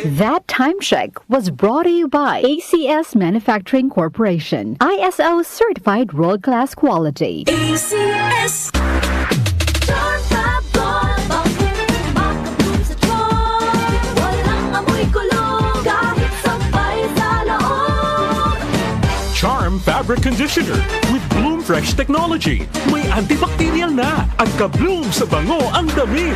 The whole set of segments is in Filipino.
That time check was brought to you by ACS Manufacturing Corporation, ISO certified world-class quality. ACS. Charm Fabric Conditioner with Bloom Fresh Technology. May antibacterial na at ka-bloom sa bango ang damit.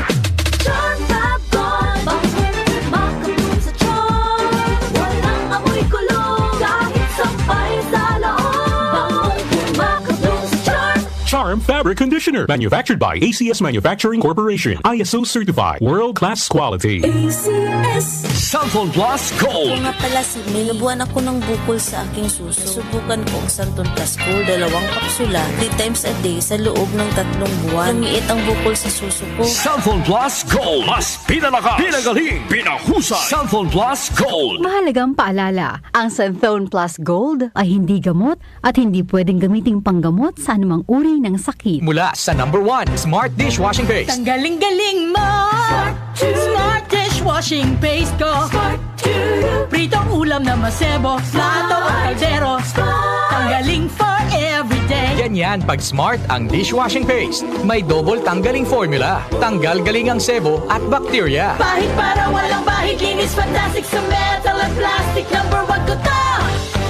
Charm Fabric, makabloom sa charm. Walang amoy kulong kahit sampay sa loob. Makabloom sa charm. Charm Fabric Conditioner. Manufactured by ACS Manufacturing Corporation. ISO certified. World-class quality. ACS. Santon Plus Gold. Kung nga pala, may nabuhan ako ng bukol sa aking suso. Subukan ko ang Santon Plus Gold, 2 kapsula, 3 times a day sa loob ng 3 buwan. Lumiit ang bukol sa suso ko. Santon Plus Gold. Mas pinalakas, pinagaling, pinahusay. Santon Plus Gold. Mahalagang paalala, ang Santhone Plus Gold ay hindi gamot at hindi pwedeng gamiting panggamot sa anumang uri ng sakit. Mula sa #1 Smart Dishwashing Paste. Ang galing-galing mo! Smart dishwashing paste ko. Pritong ulam na masebo, plato at kaldero. Tanggaling for everyday. Ganyan pag Smart ang dishwashing paste. May double tanggaling formula. Tanggal galing ang sebo at bakterya. Bahid para walang bahid, linis fantastic sa metal at plastic. #1 ko to!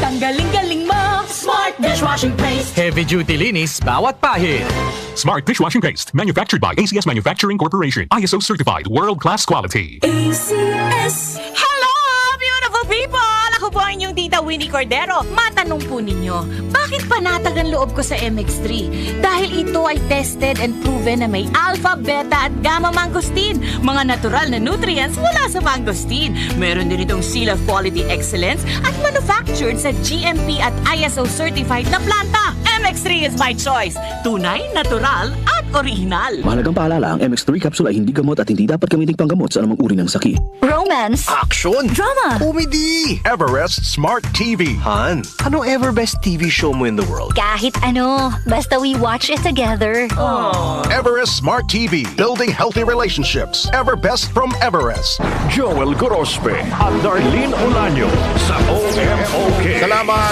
Tanggaling-galing mo! Smart dishwashing paste. Heavy duty linis bawat pahid. Smart Dishwashing Paste. Manufactured by ACS Manufacturing Corporation. ISO certified. World-class quality. ACS. Hello, beautiful people! Ako po ang inyong tita Winnie Cordero. Matanong po ninyo, bakit panatag ang loob ko sa MX3? Dahil ito ay tested and proven na may alpha, beta at gamma mangosteen. Mga natural na nutrients mula sa mangosteen. Meron din itong seal of quality excellence at manufactured sa GMP at ISO certified na planta. MX3 is my choice. Tunay, natural at original. Mahalagang paalala, ang MX3 capsule ay hindi gamot at hindi dapat gamiting panggamot sa anumang uri ng sakit. Romance, Action. drama, Comedy. Everest Smart TV. Han, ano ever best TV show mo in the world? Kahit ano, basta we watch it together. Everest Smart TV, building healthy relationships. Ever best from Everest. Joel Gorospe at Darlene Olanyo sa OMOK. Salamat!